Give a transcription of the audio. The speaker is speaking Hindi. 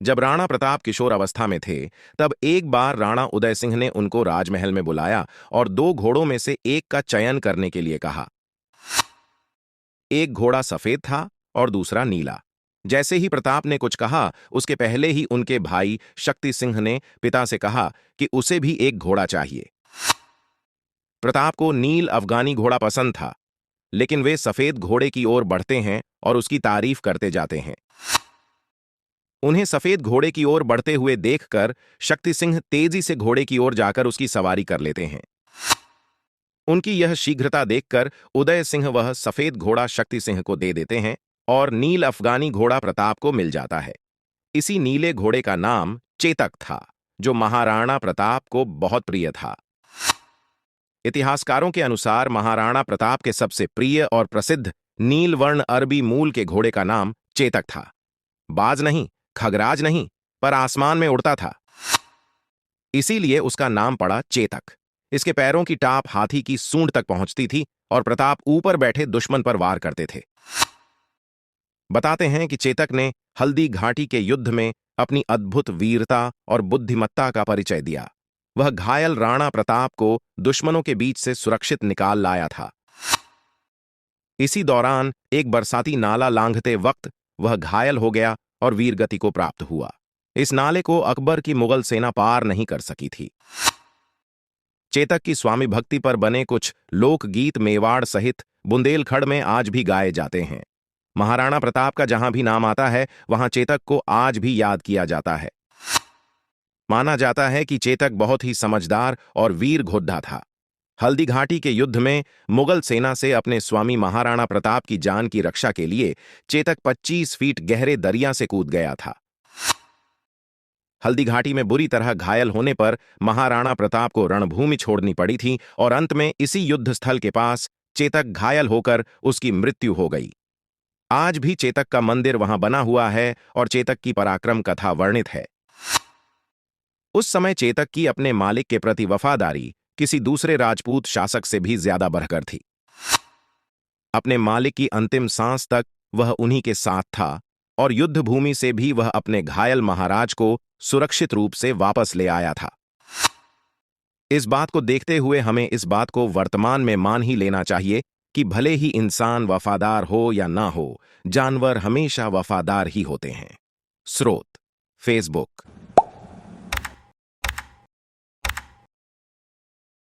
जब राणा प्रताप किशोर अवस्था में थे, तब एक बार राणा उदय सिंह ने उनको राजमहल में बुलाया और दो घोड़ों में से एक का चयन करने के लिए कहा। एक घोड़ा सफेद था और दूसरा नीला। जैसे ही प्रताप ने कुछ कहा, उसके पहले ही उनके भाई शक्ति सिंह ने पिता से कहा कि उसे भी एक घोड़ा चाहिए। प्रताप को नील अफगानी घोड़ा पसंद था, लेकिन वे सफेद घोड़े की ओर बढ़ते हैं और उसकी तारीफ करते जाते हैं। उन्हें सफेद घोड़े की ओर बढ़ते हुए देखकर शक्ति सिंह तेजी से घोड़े की ओर जाकर उसकी सवारी कर लेते हैं। उनकी यह शीघ्रता देखकर उदय सिंह वह सफेद घोड़ा शक्ति सिंह को दे देते हैं और नील अफगानी घोड़ा प्रताप को मिल जाता है। इसी नीले घोड़े का नाम चेतक था, जो महाराणा प्रताप को बहुत प्रिय था। इतिहासकारों के अनुसार महाराणा प्रताप के सबसे प्रिय और प्रसिद्ध नीलवर्ण अरबी मूल के घोड़े का नाम चेतक था। बाज नहीं, खगराज नहीं, पर आसमान में उड़ता था, इसीलिए उसका नाम पड़ा चेतक। इसके पैरों की टाप हाथी की सूंड तक पहुंचती थी और प्रताप ऊपर बैठे दुश्मन पर वार करते थे। बताते हैं कि चेतक ने हल्दी घाटी के युद्ध में अपनी अद्भुत वीरता और बुद्धिमत्ता का परिचय दिया। वह घायल राणा प्रताप को दुश्मनों के बीच से सुरक्षित निकाल लाया था। इसी दौरान एक बरसाती नाला लांघते वक्त वह घायल हो गया और वीरगति को प्राप्त हुआ। इस नाले को अकबर की मुगल सेना पार नहीं कर सकी थी। चेतक की स्वामी भक्ति पर बने कुछ लोकगीत मेवाड़ सहित बुंदेलखंड में आज भी गाए जाते हैं। महाराणा प्रताप का जहां भी नाम आता है, वहां चेतक को आज भी याद किया जाता है। माना जाता है कि चेतक बहुत ही समझदार और वीर घोड़ा था। हल्दी घाटी के युद्ध में मुगल सेना से अपने स्वामी महाराणा प्रताप की जान की रक्षा के लिए चेतक 25 फीट गहरे दरिया से कूद गया था। हल्दी घाटी में बुरी तरह घायल होने पर महाराणा प्रताप को रणभूमि छोड़नी पड़ी थी और अंत में इसी युद्ध स्थल के पास चेतक घायल होकर उसकी मृत्यु हो गई। आज भी चेतक का मंदिर वहां बना हुआ है और चेतक की पराक्रम कथा वर्णित है। उस समय चेतक की अपने मालिक के प्रति वफादारी किसी दूसरे राजपूत शासक से भी ज्यादा बढ़कर थी। अपने मालिक की अंतिम सांस तक वह उन्हीं के साथ था और युद्ध भूमि से भी वह अपने घायल महाराज को सुरक्षित रूप से वापस ले आया था। इस बात को देखते हुए हमें इस बात को वर्तमान में मान ही लेना चाहिए कि भले ही इंसान वफादार हो या ना हो, जानवर हमेशा वफादार ही होते हैं। स्रोत: फेसबुक।